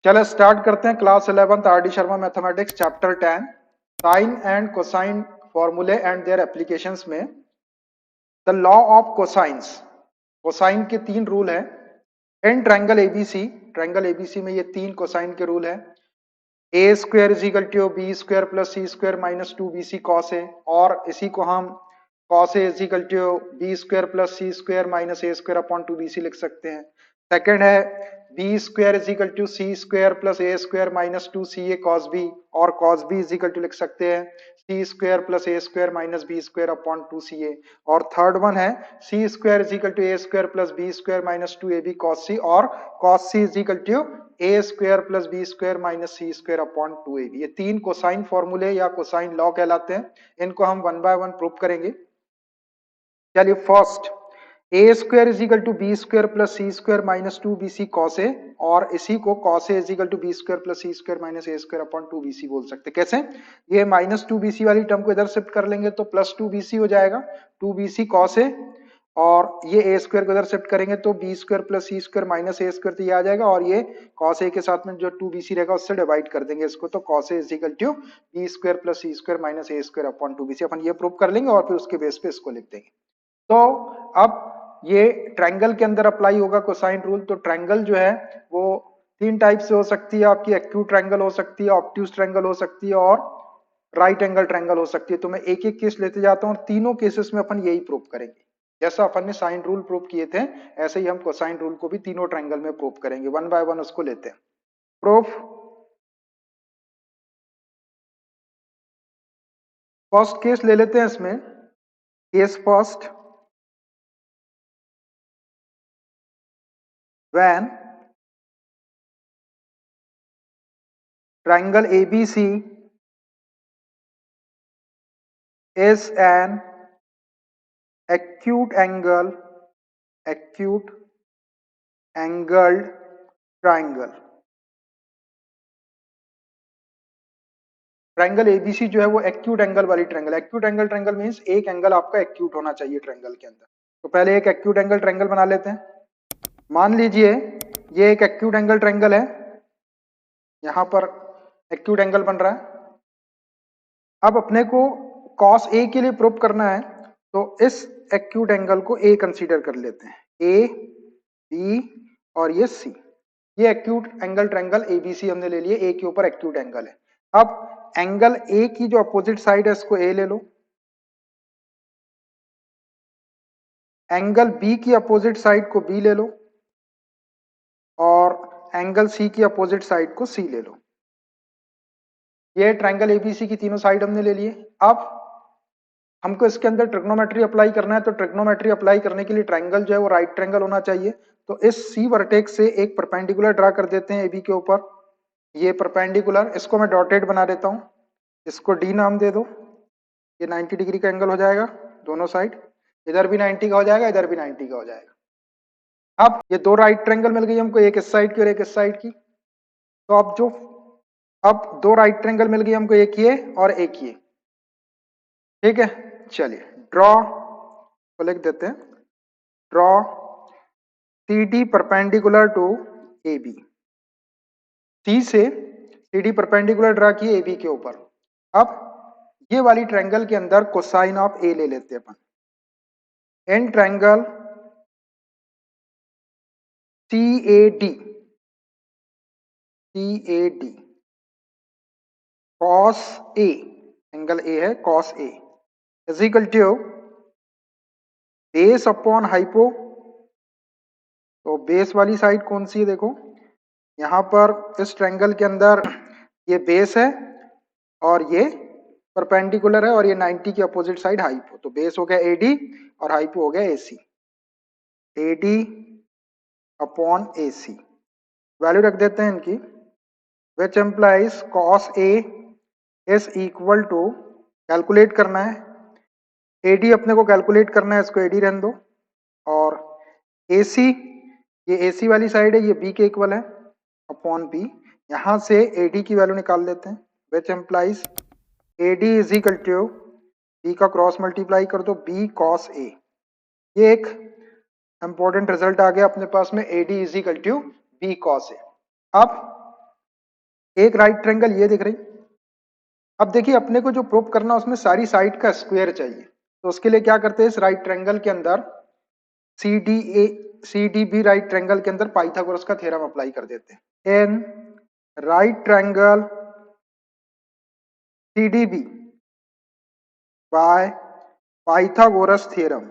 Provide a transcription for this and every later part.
चलो स्टार्ट करते हैं class 11th R D Sharma mathematics chapter 10 sine and cosine formulae and their applications में the law of cosines. Cosine के तीन rule हैं इन ट्रायंगल एबीसी में ये तीन कोसाइन के रूल हैं। A square is equal to B square plus C square minus 2bc cos A, और इसी को हम cos A is equal to B square plus C square minus A square upon 2bc लिख सकते हैं। Second है B square is equal to C square plus A square minus 2ca cos B, और cos B is equal to लिख सकते हैं C square plus A square minus B square upon 2ca। और third one है C square is equal to A square plus B square minus 2ab cos C, और cos C is equal to A square plus B square minus C square upon 2ab। ये तीन cosine फॉर्मूले या cosine law कहलाते हैं। इनको हम one by one prove करेंगे। चलिए first, A square is equal to B square plus C square minus 2bc cos A, और इसी को cos A is equal to B square plus C square minus A square upon 2bc बोल सकते हैं। कैसे? ये माइनस 2bc वाली term को इधर शिफ्ट कर लेंगे तो प्लस 2bc हो जाएगा, 2bc कॉस ए, और ये ए स्क्वायर को इधर शिफ्ट करेंगे तो B square plus C square minus A square तो ये आ जाएगा, और ये कॉस ए के साथ में जो 2bc रहेगा उससे डिवाइड कर देंगे इसको, तो cos A is equal to B square plus C square minus A square upon 2bc। अपन ये प्रूव कर लेंगे और फिर उसके बेस पे इसको लिख देंगे। तो अब ये ट्रायंगल के अंदर अप्लाई होगा कोसाइन रूल। तो ट्रायंगल जो है वो तीन टाइप से हो सकती है आपकी, एक्यूट ट्रायंगल हो सकती है, ऑब्ट्यूज ट्रायंगल हो सकती है, और राइट एंगल ट्रायंगल हो सकती है। तो मैं एक एक केस लेते जाता हूँ और तीनों केसेस में अपन यही प्रूव करेंगे। जैसा अपन ने साइन रूल प्रूव किए थे ऐसे ही हम कोसाइन रूल को भी तीनों ट्रायंगल में प्रूव करेंगे। वन बाय वन उसको लेते हैं प्रूफ। फर्स्ट केस ले लेते हैं इसमें, case first, when triangle ABC is an acute angled triangle। Triangle ABC जो है वो एक्यूट एंगल वाली triangle. Acute angle triangle means एक एंगल आपका एक्यूट होना चाहिए ट्रायंगल के अंदर। तो पहले एक एक्यूट एंगल ट्रायंगल बना लेते हैं। मान लीजिए ये एक एक्यूट एंगल ट्रायंगल है, यहां पर एक्यूट एंगल बन रहा है। अब अपने को cos A के लिए प्रूव करना है, तो इस एक्यूट एंगल को A कंसीडर कर लेते हैं, A, B और ये C। ये एक्यूट एंगल ट्रायंगल ABC हमने ले लिए, A के ऊपर एक्यूट एंगल है। अब एंगल A की जो अपोजिट साइड है इसको A ले लो, एंगल B की अपोजिट साइड को B ले लो, और एंगल C की अपोजिट साइड को C ले लो। ये ट्रायंगल एबीसी की तीनों साइड हमने ले लिए। अब हमको इसके अंदर ट्रिग्नोमेट्री अप्लाई करना है, तो ट्रिग्नोमेट्री अप्लाई करने के लिए ट्रायंगल जो है वो राइट ट्रायंगल होना चाहिए। तो इस सी वर्टेक्स से एक परपेंडिकुलर ड्रा कर देते हैं एबी के ऊपर। ये परपेंडिकुलर, इसको मैं डॉटेड बना देता हूँ, इसको डी नाम दे दो। ये 90 डिग्री का एंगल हो जाएगा दोनों साइड, इधर भी 90 का हो जाएगा, इधर भी 90 का हो जाएगा। अब ये दो राइट ट्रायंगल मिल गई हमको, एक इस साइड की और एक इस साइड की। तो अब दो राइट ट्रायंगल मिल गई हमको, एक ये और एक ये। ठीक है, चलिए ड्रॉ को लिख देते हैं, draw CD perpendicular to AB। C से CD परपेंडिकुलर ड्रा किए AB के ऊपर। अब ये वाली ट्रायंगल के अंदर कोसाइन ऑफ A ले लेते हैं अपन। In triangle CAD cos A, angle A है cos A is equal to base upon hypo. तो बेस वाली साइड कौन सी है, देखो यहां पर इस ट्रायंगल के अंदर ये बेस है और ये परपेंडिकुलर है, और ये 90 की अपोजिट साइड हाइपो। तो बेस हो गया AD और हाइपो हो गया AC। AD upon AC value रख देते हैं इनकी, which implies cos A is equal to, calculate करना है AD, अपने को कैलकुलेट करना है, इसको AD रहने दो, और AC, ये AC वाली साइड है, ये B के इक्वल है अपॉन B। यहां से AD की वैल्यू निकाल लेते हैं, which implies AD is equal to B का क्रॉस मल्टीप्लाई कर दो B cos A। ये एक इंपॉर्टेंट रिजल्ट आ गया अपने पास में, AD is equal to B cos A। अब एक राइट ट्रायंगल ये दिख रही। अब देखिए अपने को जो प्रूव करना उसमें सारी साइड का स्क्वायर चाहिए, तो उसके लिए क्या करते हैं, इस राइट ट्रायंगल के अंदर C D B right triangle के अंदर पाइथागोरस का थ्योरम अप्लाई कर देते हैं। In right triangle C D B by Pythagoras theorem,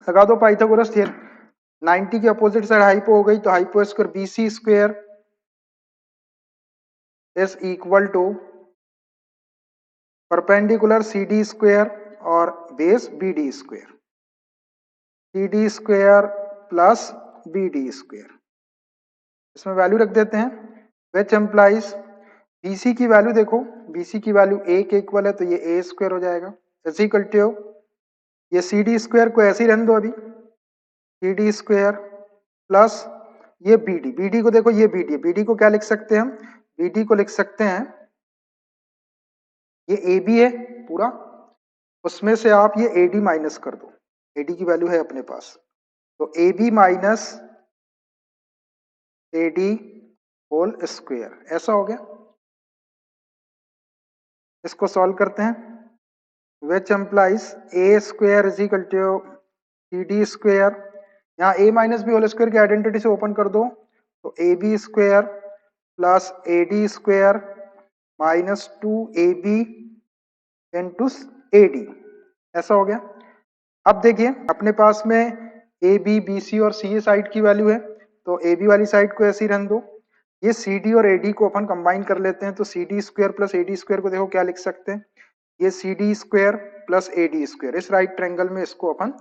लगा दो पाइथागोरस थ्योरम। 90 की अपोजिट साइड हाइपो हो गई, तो hypo square B C square is equal to perpendicular C D square और base B D square, C D square plus B D square. इसमें value रख देते हैं, विच एम्प्लाइज बीसी की वैल्यू देखो, बीसी की वैल्यू ए के equal है, तो ये ए स्क्वायर हो जाएगा इज इक्वल टू, ये सी डी स्क्वायर को ऐसे ही रहने दो अभी, सी डी स्क्वायर प्लस ये बी डी, बी डी को देखो ये बी डी है, बी डी को क्या लिख सकते हैं हम, बी डी को लिख सकते हैं, ये ए बी है पूरा, उसमें से आप ये ए डी माइनस कर दो, ए डी की वैल्यू है अपने पास, तो A B minus A D whole square, ऐसा हो गया। इसको सॉल्व करते हैं, which implies A square is equal to C D square, यहाँ A minus B whole square की आइडेंटिटी से ओपन कर दो, तो A B square plus A D square minus 2ab into A D, ऐसा हो गया। अब देखिए अपने पास में ए बी बी सी और सी साइड की वैल्यू है, तो ए बी वाली साइड को ऐसे ही रहने दो, ये सी डी और ए डी को अपन कंबाइन कर लेते हैं, तो C D square plus A D square को देखो क्या लिख सकते हैं, ये C D square plus A D square, इस राइट ट्रायंगल में इसको अपन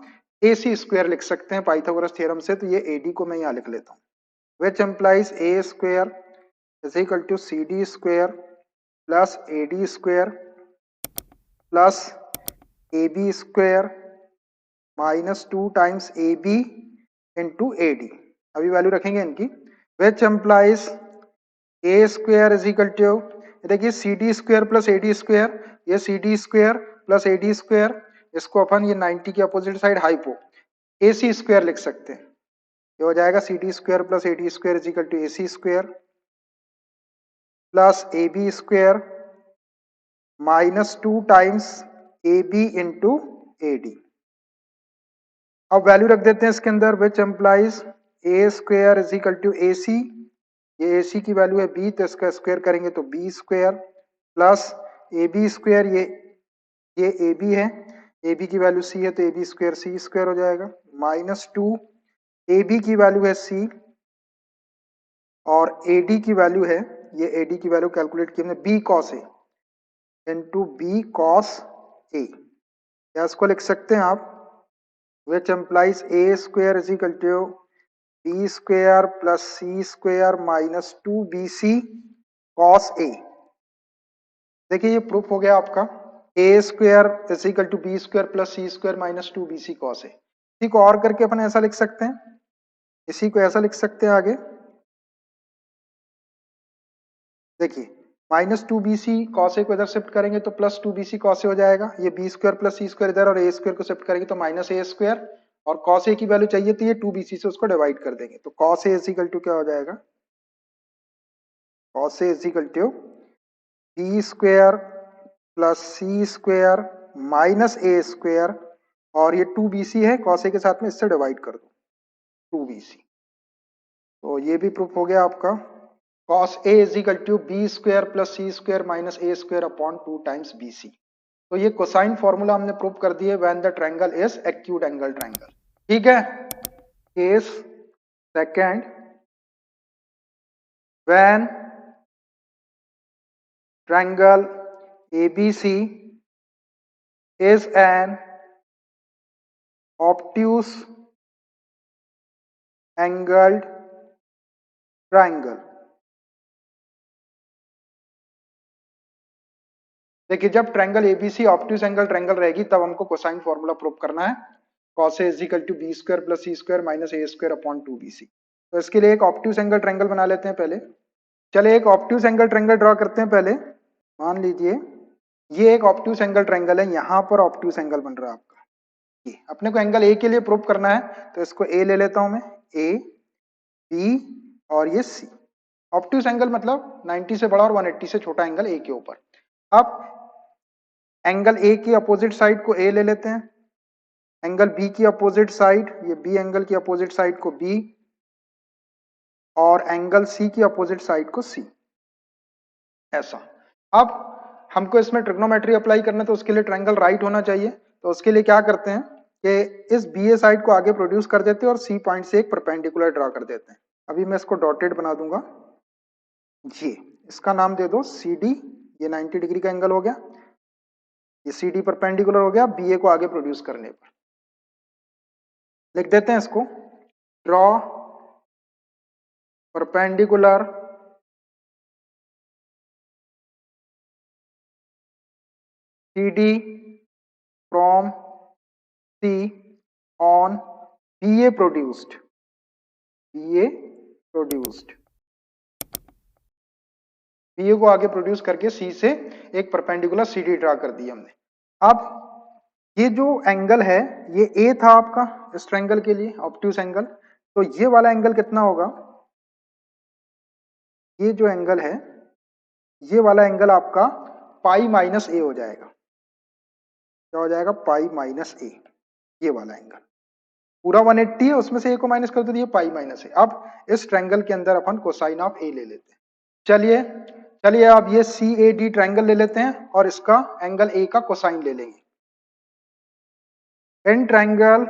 ए सी स्क्वायर लिख सकते हैं पाइथागोरस थ्योरम से, तो ये ए डी को मैं यहाँ लिख लेता हूँ, which implies A square is equal to C D square plus A D square plus A B square minus 2 times A B into A D, अभी वैल्यू रखेंगे इनकी, which implies A square is equal to, देखिए C D square plus A D square, ये C D square plus A D square, इसको अपन ये 90 की opposite side hypo A C square लिख सकते हैं, ये हो जाएगा C D square plus A D square is equal to A C square plus A B square minus 2 times A B into A D. अब वैल्यू रख देते हैं इसके अंदर, which implies A square is equal to A C, ये A सी की value है B, तो इसका स्क्वायर करेंगे तो B square plus A B square, ये ए बी है, ए बी की वैल्यू सी है, तो A B square C square हो जाएगा माइनस 2, ए बी की वैल्यू है सी और ए डी की वैल्यू है, ये ए डी की वैल्यू कैलकुलेट की हमने B cos A into B cos A, या इसको लिख सकते हैं आप, which implies a square is equal to b square plus c square minus 2bc cos a। देखिए ये प्रूफ हो गया आपका, a square is equal to b square plus c square minus 2bc cos a। इसी को और करके अपन ऐसा लिख सकते हैं, इसी को ऐसा लिख सकते हैं आगे, देखिए माइनस 2bc cos a को इधर शिफ्ट करेंगे तो प्लस 2bc cos a हो जाएगा, ये b square plus c square इधर और a स्क्वायर को शिफ्ट करेंगे तो माइनस a स्क्वायर, और cos a की वैल्यू चाहिए तो ये 2bc से उसको डिवाइड कर देंगे, तो cos a is equal to क्या हो जाएगा, cos a is equal to b square plus c square minus a square, और ये 2bc है cos a के साथ में, इससे डिवाइड कर दो 2bc, तो ये भी प्रूफ हो गया आपका, cos a is equal to b square plus c square minus a square upon 2 times bc। तो ये कोसाइन फॉर्मूला हमने प्रूव कर दिए when the triangle is acute angle triangle. ठीक है, case second, when triangle ABC is an obtuse angled triangle। देखिए जब triangle ABC obtuse angle triangle रहेगी तब हमको कोसाइन फॉर्मूला प्रूव करना है, cos A is equal to B square plus C square minus A square upon 2bc। तो इसके लिए एक ऑब्ट्यूज एंगल ट्रायंगल बना लेते हैं पहले, चले एक ऑब्ट्यूज एंगल ट्रायंगल ड्रॉ करते हैं पहले। मान लीजिए ये एक ऑब्ट्यूज एंगल ट्रायंगल है, यहाँ पर ऑब्ट्यूज एंगल बन रहा है आपका, ये अपने को एंगल ए के लिए प्रूव करना है, तो इसको ए ले लेता हूं मैं, ए बी और ये सी, ऑब्ट्यूज एंगल मतलब 90 से बड़ा और 180 से छोटा एंगल ए के ऊपर। अब एंगल ए की अपोजिट साइड को ए ले लेते हैं, एंगल बी की अपोजिट साइड, ये बी एंगल की अपोजिट साइड को बी, और एंगल सी की अपोजिट साइड को सी, ऐसा। अब हमको इसमें ट्रिग्नोमेट्री अप्लाई करना है तो उसके लिए ट्रायंगल राइट होना चाहिए, तो उसके लिए क्या करते हैं कि इस बी ए साइड को आगे प्रोड्यूस कर देते हैं और सी पॉइंट से एक परपेंडिकुलर ड्रा कर देते हैं। अभी मैं इसको डॉटेड बना दूंगा, ये इसका नाम दे दो सी डी, ये 90 डिग्री का एंगल हो गया, ये सी डी परपेंडिकुलर हो गया बी ए को आगे प्रोड्यूस करने पर। लिख देते हैं इसको, draw perpendicular CD from C on BA produced, BA produced, BA को आगे प्रोड्यूस करके C से एक परपेंडिकुलर CD ड्रा कर दी हमने। अब ये जो एंगल है ये A था आपका इस ट्रायंगल के लिए ऑब्ट्यूज एंगल, तो ये वाला एंगल कितना होगा, ये जो एंगल है ये वाला एंगल आपका पाई माइनस ए हो जाएगा। क्या हो जाएगा, पाई माइनस ए, ये वाला एंगल पूरा 180 है, उसमें से ए को माइनस कर दो, ये पाई माइनस ए। अब इस ट्रायंगल के अंदर अपन कोसाइन ऑफ ए ले लेते हैं। चलिए चलिए अब ये सी ए डी ट्रायंगल ले लेते हैं और इसका एंगल ए का कोसाइन ले लेंगे। In triangle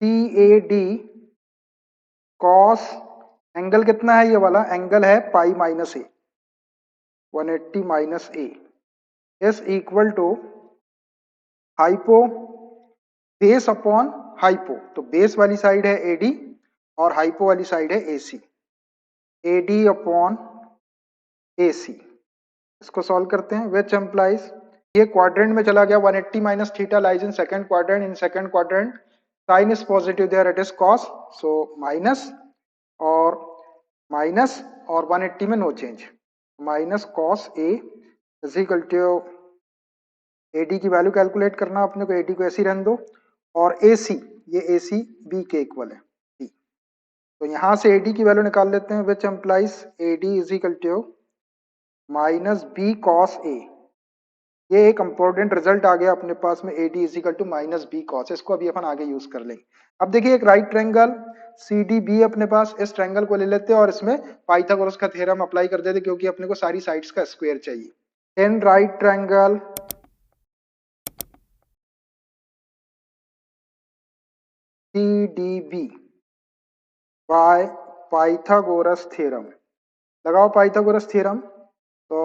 C A D cos angle कितना है, ये वाला एंगल है pi minus A, 180 minus A is equal to hypo base upon hypo, तो बेस वाली साइड है एडी और हाइपो वाली साइड है एसी, एडी अपॉन एसी। इसको सॉल्व करते हैं, विच एम्प्लाइज, ये क्वाड्रेंट में चला गया, 180 माइनस theta lies in second quadrant, in second quadrant sine is positive there it is cos, so minus और माइनस और 180 में no change, minus cos A is equal to AD की वैल्यू कैलकुलेट करना अपने को, एडी को ऐसी रहने दो, और AC ये AC B के इक्वल है B, तो यहां से AD की वैल्यू निकाल लेते हैं, which implies AD is equal to minus B cos A, ये एक इंपॉर्टेंट रिजल्ट आ गया अपने पास में, AD is equal to minus B cos, इसको अभी अपन आगे यूज कर लेंगे। अब देखिए एक राइट ट्रायंगल CDB अपने पास, इस ट्रायंगल को ले लेते हैं और इसमें पाइथागोरस का थ्योरम अप्लाई कर देते क्योंकि अपने को सारी साइड्स का स्क्वायर चाहिए। In right triangle CDB by Pythagoras theorem, लगाओ पाइथागोरस थ्योरम, तो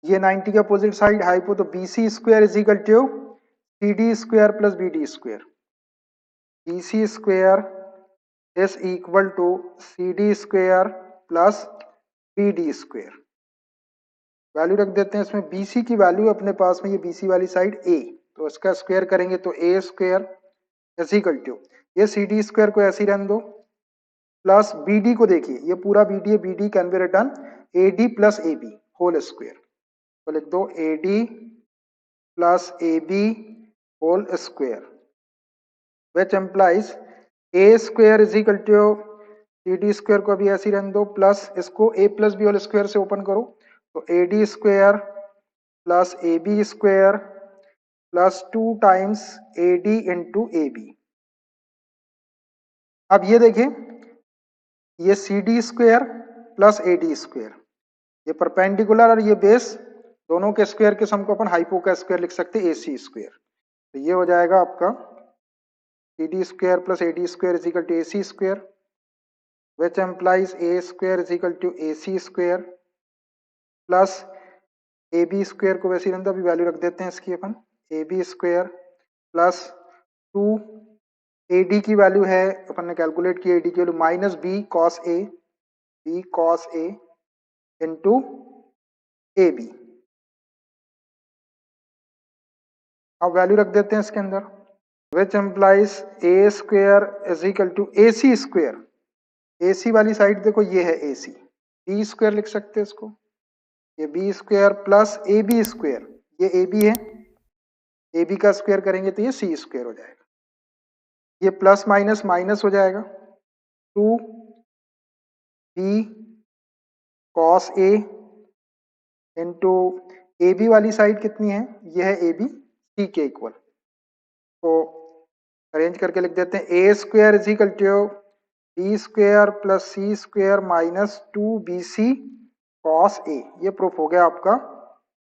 ये 90 के अपोजिट साइड हाइपो, तो BC square is equal to CD square plus BD square, BC square is equal to CD square plus BD square. Value रख देते हैं इसमें, BC की वैल्यू अपने पास में, ये BC वाली साइड A, तो इसका स्क्वायर करेंगे तो A square is equal to, ये CD स्क्वायर को ऐसे ही रहने दो, प्लस BD को देखिए ये पूरा BD है, BD can be written AD plus AB whole square, तो लिख दो AD plus AB whole square, which implies A square is equal to CD square को भी ऐसे ही रहने दो, प्लस इसको A plus B whole square से ओपन करो, तो AD square plus AB square plus 2 times AD into AB। अब ये देखिए ये CD square plus AD square, ये परपेंडिकुलर और ये बेस दोनों के स्क्वायर के सम को अपन हाइपो का स्क्वायर लिख सकते हैं AC स्क्वायर, तो ये हो जाएगा आपका CD square plus AD square is equal to AC square, which implies A square is equal to AC square plus AB square को वैसे ही रहने दो, अभी वैल्यू रख देते हैं इसकी अपन, AB स्क्वायर प्लस 2 AD की वैल्यू है अपन ने कैलकुलेट की, AD की value minus B cos A into AB। अब वैल्यू रख देते हैं इसके अंदर, which implies A square is equal to AC square, AC वाली साइड देखो ये है AC, B स्क्वायर लिख सकते हैं इसको, ये B square plus AB square, ये AB है, AB का स्क्वायर करेंगे तो ये C स्क्वायर हो जाएगा, ये प्लस माइनस माइनस हो जाएगा, 2 B cos A into A B वाली साइड कितनी है, ये है ए बी सी के इक्वल। तो अरेंज करके लिख देते हैं A square is equal to B square plus C square minus 2bc cos A. ये प्रूफ हो गया आपका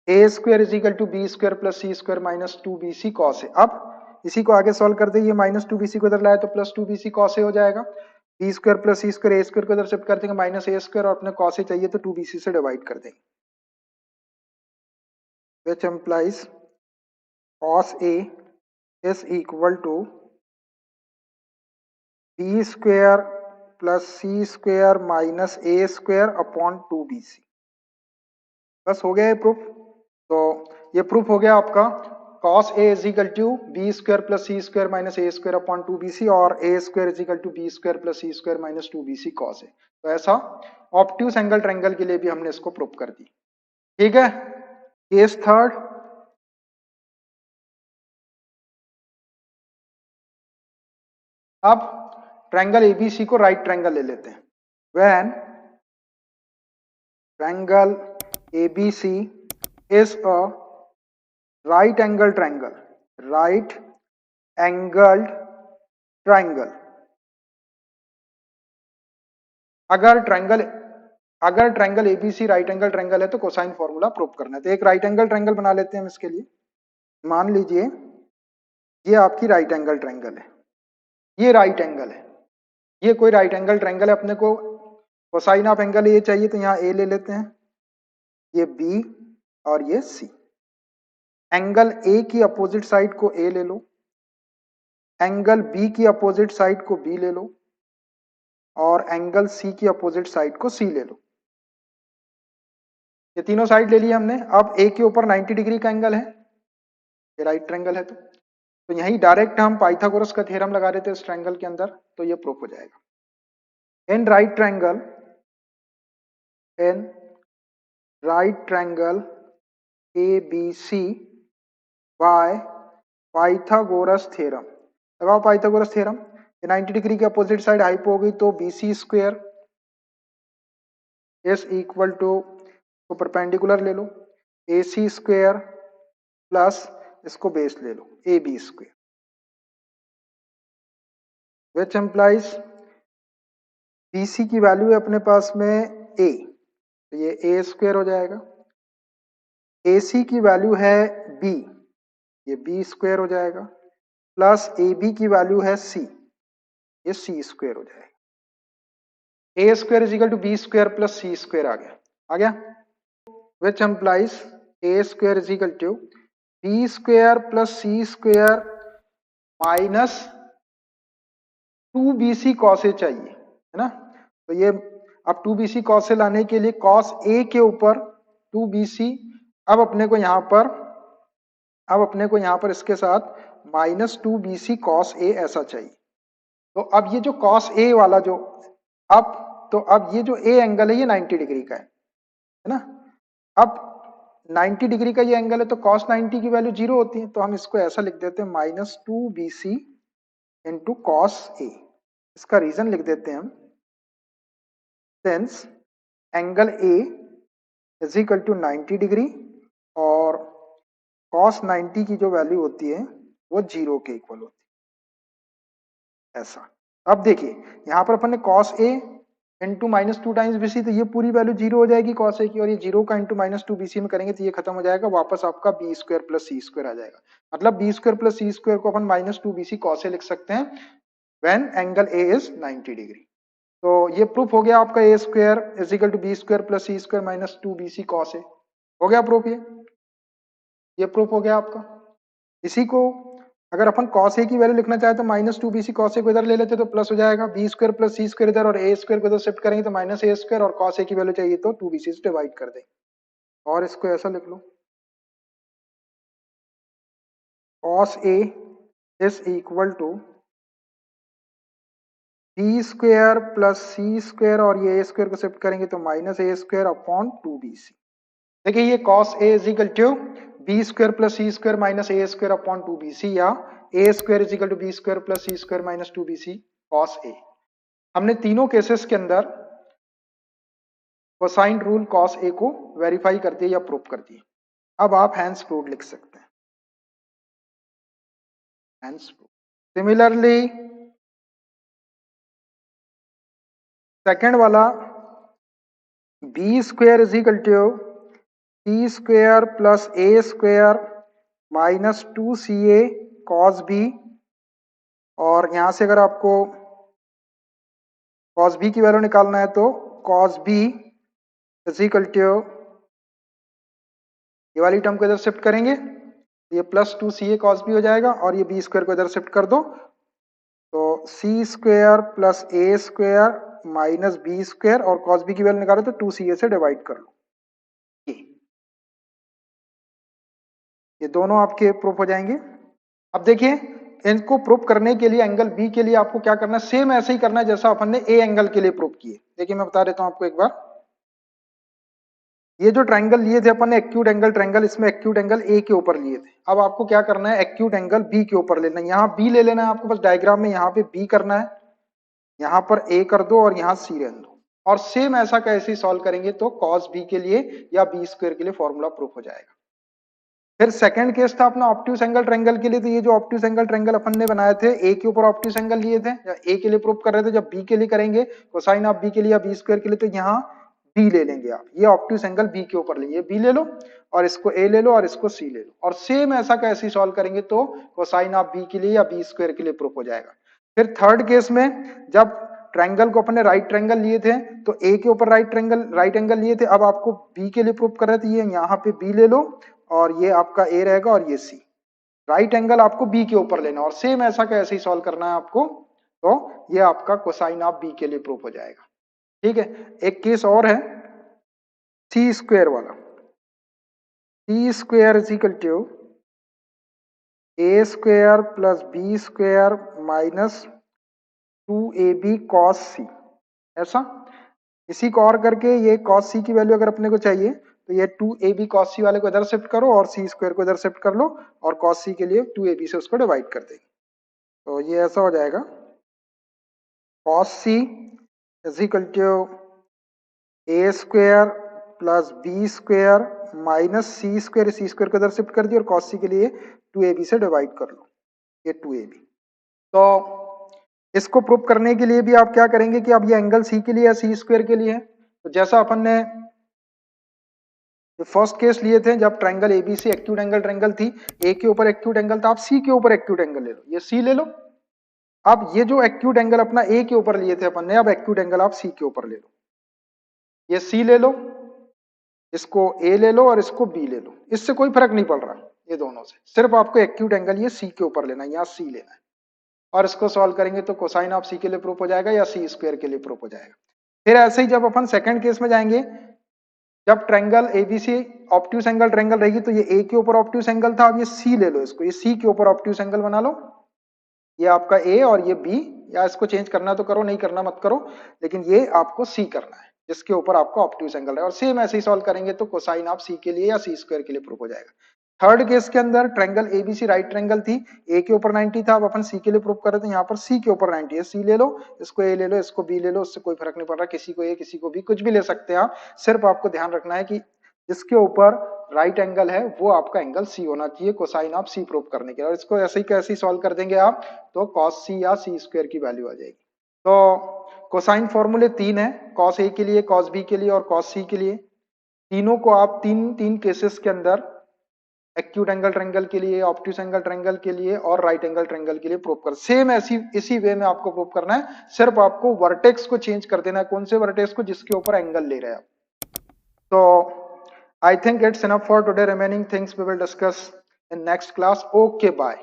A square is equal to B square plus C square minus 2bc cos A. अब इसी को आगे सॉल्व कर दे, ये माइनस 2bc को इधर लाए तो प्लस 2bc कॉस ए हो जाएगा। बी स्क्वायर प्लस सी स्क्वायर ए स्क्वायर को इधर शिफ्ट कर देंगे माइनस ए स्क्वायर, और अपने कॉस ए चाहिए तो 2bc से डिवाइड कर देंगे, which implies cos A is equal to b square plus c square minus a square upon 2bc। बस हो गया ये प्रूफ। तो ये प्रूफ हो गया आपका cos A is equal to b square plus c square minus a square upon 2bc और a square is equal to b square plus c square minus 2bc cos A। तो ऐसा obtuse angle triangle के लिए भी हमने इसको proof कर दी। ठीक है, केस थर्ड। अब ट्रायंगल एबीसी को राइट ट्रायंगल ले लेते हैं। When triangle ABC is a right angle triangle, right angled triangle. अगर triangle ABC right angle triangle है तो कोसाइन फॉर्मूला प्रूव करना है। तो एक राइट एंगल ट्रायंगल बना लेते हैं हम इसके लिए। मान लीजिए ये आपकी राइट एंगल ट्रायंगल है, ये राइट एंगल है, ये कोई राइट एंगल ट्रायंगल है। अपने को कोसाइन ऑफ एंगल ए चाहिए तो यहाँ ए ले लेते हैं, ये बी और ये सी। एंगल ए की अपोजिट साइड को ए ले लो, एंगल बी की अपोजिट साइड को बी ले लो, और एंगल सी की अपोजिट साइड को सी ले लो। ये तीनों साइड ले लिया हमने। अब ए के ऊपर 90 डिग्री का एंगल है, ये राइट ट्रायंगल है, तो यहीं डायरेक्ट हम पाइथागोरस का थ्योरम लगा देते हैं इस ट्रायंगल के अंदर, तो ये प्रूफ हो जाएगा। In right triangle ABC by Pythagoras theorem. लगाओ पाइथागोरस थ्योरम। 90 डिग्री के अपोजिट साइड हाइपो हो गई तो BC square is equal to, तो परपेंडिकुलर ले लो, AC स्क्वायर प्लस इसको बेस ले लो AB square, which implies BC की वैल्यू है अपने पास में A, तो ये A स्क्वायर हो जाएगा। AC की वैल्यू है B, ये B स्क्वायर हो जाएगा, प्लस AB की वैल्यू है C, ये C स्क्वायर हो जाएगा। A square is equal to B square plus C square आ गया, which implies A square is equal to B square plus C square minus 2BC cos A चाहिए, है ना। तो ये अब 2BC कॉस ए लाने के लिए कॉस ए के ऊपर 2BC, अब अपने को यहाँ पर इसके साथ माइनस 2BC कॉस ए ऐसा चाहिए। तो अब ये जो कॉस ए वाला जो अब ये जो ए एंगल है ये 90 डिग्री का है ना। अब 90 डिग्री का ये एंगल है तो कॉस 90 की वैल्यू 0 होती है, तो हम इसको ऐसा लिख देते हैं minus 2BC into cos A. इसका रीजन लिख देते हैं हम, since angle A is equal to 90 degree और कॉस 90 की जो वैल्यू होती है वो 0 के इक्वल होती है, ऐसा। अब देखिए यहाँ पर अपन ने cos A into minus 2 times BC, तो ये पूरी वैल्यू 0 हो जाएगी कॉस ए की, और ये 0 का इंटू माइनस 2BC में करेंगे तो ये खत्म हो जाएगा, वापस आपका बी स्क्वायर प्लस सी स्क्वायर आ जाएगा। मतलब बी स्क्वायर प्लस सी स्क्वायर को अपन माइनस 2BC कॉस ए लिख सकते हैं when angle A is 90 degree. तो ये प्रूफ हो गया आपका A square is equal to B square plus C square minus 2BC cos A. हो गया प्रूफ, ये प्रूफ हो गया आपका। इसी को अगर अपन cos a की वैल्यू लिखना चाहे तो माइनस 2BC cos a को इधर ले लेते तो प्लस हो जाएगा, बी स्क्वायर प्लस सी स्क्वायर इधर और ए स्क्वायर को इधर शिफ्ट करेंगे तो माइनस ए स्क्वायर, और cos a की वैल्यू चाहिए तो 2BC से डिवाइड कर देंगे। और इसको ऐसा लिख लो, cos a is equal to B square plus C square, और ये ए स्क्वायर को शिफ्ट करेंगे तो minus A square upon 2BC। देखिए ये cos a is equal to B square plus C square minus A square upon 2BC, या A square is equal to B square plus C square minus 2BC cos a। हमने तीनों cases के अंदर cosine rule cos A को verify करती है या prove करती है। अब आप हैंस प्रूव्ड लिख सकते हैं, हैंस प्रूव्ड। सिमिलरली सेकेंड वाला b square is equal to c square plus a square minus 2ca cos B, और यहां से अगर आपको कॉस बी की वैल्यू निकालना है तो cos B is equal to, ये वाली टर्म को इधर शिफ्ट करेंगे, ये प्लस 2ca कॉस बी हो जाएगा, और ये बी स्क्वायर को इधर शिफ्ट कर दो तो सी square plus a square minus B square, और कॉस बी की वैल्यू निकालो तो 2ca से डिवाइड कर लो। ये दोनों आपके प्रूफ हो जाएंगे। अब देखिए इनको प्रूफ करने के लिए एंगल बी के लिए आपको क्या करना है, सेम ऐसे ही करना है जैसा अपन ने ए एंगल के लिए प्रूफ किए। देखिए मैं बता देता हूं आपको एक बार, ये जो ट्रायंगल लिए थे अपन ने एक्यूट एंगल ट्रायंगल, इसमें एक्यूट एंगल ए के ऊपर लिए थे। अब आपको क्या करना है, एक्यूट एंगल बी के ऊपर लेना है। यहाँ बी ले लेना है आपको, बस डायग्राम में यहाँ पे बी करना है, यहाँ पर ए कर दो और यहाँ सी रहने दो, और सेम ऐसा कैसे सॉल्व करेंगे तो कॉस बी के लिए या बी स्क्वायर के लिए फॉर्मूला प्रूफ हो जाएगा। फिर सेकंड केस था अपना ऑब्ट्यूस एंगल ट्रायंगल के लिए, तो ये जो ऑब्ट्यूस एंगल ट्रायंगल अपन ने बनाए थे ए के ऊपर ऑब्ट्यूस एंगल लिए थे, या ए के लिए प्रूफ कर रहे थे, जब बी के लिए करेंगे कोसाइन ऑफ बी के लिए या बी स्क्वायर के लिए, तो यहाँ बी ले लेंगे आप, ये ऑब्ट्यूस एंगल बी के ऊपर लेंगे, बी ले लो और इसको ए ले लो और इसको सी ले लो, और सेम ऐसा कैसे सॉल्व करेंगे तो कोसाइन ऑफ बी के लिए या बी स्क्वायर के लिए प्रूफ हो जाएगा। फिर थर्ड केस में जब ट्रायंगल को अपने राइट ट्रायंगल लिए थे तो ए के ऊपर राइट एंगल लिए थे, अब आपको बी के लिए प्रूफ कर रहे थे, ये यहाँ पे बी ले लो और ये आपका ए रहेगा और ये सी, राइट एंगल आपको बी के ऊपर लेना, और सेम ऐसा कैसे ही सॉल्व करना है आपको, तो ये आपका कोसाइन ऑफ बी के लिए प्रूफ हो जाएगा। ठीक है, एक केस और है सी स्क्वायर वाला, C square is equal to A square plus B square minus 2ab cos C, ऐसा इसी को और करके ये कॉस सी की वैल्यू अगर अपने को चाहिए तो ये 2ab कॉस सी वाले को इधर शिफ्ट करो और सी स्क्वायर को इधर शिफ्ट कर लो, और कॉस सी के लिए 2ab से उसको डिवाइड कर देंगे, तो ये ऐसा हो जाएगा cos C is equal to A square plus B square minus C square को इधर शिफ्ट कर दिया और कॉस सी के लिए 2ab से डिवाइड कर लो, ये 2ab। तो इसको प्रूव करने के लिए भी आप क्या करेंगे कि अब ये एंगल सी के लिए या सी स्क्वायर के लिए है, तो जैसा अपन ने फर्स्ट केस लिए थे जब triangle ABC acute angle triangle थी, ए के ऊपर एक्यूट एंगल था, आप सी के ऊपर एक्यूट एंगल ले लो, ये सी ले लो। अब ये जो एक्यूट एंगल अपना ए के ऊपर लिए थे अपन ने, अब एक्यूट एंगल आप सी के ऊपर ले लो, ये सी ले लो, इसको ए ले लो और इसको बी ले लो, इससे कोई फर्क नहीं पड़ रहा ये दोनों से, सिर्फ आपको एक्यूट एंगल ये सी के ऊपर लेना है, यहाँ सी लेना है, और इसको सॉल्व करेंगे तो कोसाइन ऑफ सी के लिए प्रूफ हो जाएगा या सी स्क्वायर के लिए प्रूफ हो जाएगा। फिर ऐसे ही जब अपन सेकंड केस में जाएंगे, जब triangle ABC obtuse angle triangle रहेगी तो ये ए के ऊपर ऑब्ट्यूस एंगल था, अब ये सी ले लो, इसको ये सी के ऊपर ऑब्ट्यूस एंगल बना लो, ये आपका ए और ये बी, या इसको चेंज करना तो करो, नहीं करना मत करो, लेकिन ये आपको सी करना है जिसके ऊपर आपको ऑब्ट्यूस एंगल है, और सेम ऐसे ही सॉल्व करेंगे तो कोसाइन ऑफ सी के लिए या सी स्क्वायर के लिए प्रूफ हो जाएगा। थर्ड केस के अंदर ट्रायंगल एबीसी राइट ट्रायंगल थी, ए के ऊपर 90 था, अब अपन सी के लिए प्रूफ कर रहे थे, यहाँ पर सी के ऊपर 90 है, सी ले लो, इसको ए ले लो, इसको बी ले लो, उससे कोई फर्क नहीं पड़ रहा, किसी को ए किसी को बी कुछ भी ले सकते हैं आप, सिर्फ आपको ध्यान रखना है कि जिसके ऊपर राइट एंगल है वो आपका एंगल सी होना चाहिए कोसाइन ऑफ सी प्रूफ करने के लिए, और इसको ऐसे ही कैसे सॉल्व कर देंगे आप तो कॉस सी या सी स्क्वायर की वैल्यू आ जाएगी। तो कोसाइन फॉर्मूले तीन है, कॉस ए के लिए, कॉस बी के लिए और कॉस सी के लिए, तीनों को आप तीन केसेस के अंदर एक्यूट एंगल ट्रायंगल के लिए, ऑब्ट्यूस एंगल ट्रायंगल के लिए और राइट एंगल ट्रायंगल के लिए प्रूव कर, सेम इसी वे में आपको प्रूव करना है, सिर्फ आपको वर्टेक्स को चेंज कर देना है, कौन से वर्टेक्स को, जिसके ऊपर एंगल ले रहे हैं आप। तो I think it's enough for today. Remaining things we will discuss in next class. Okay, bye.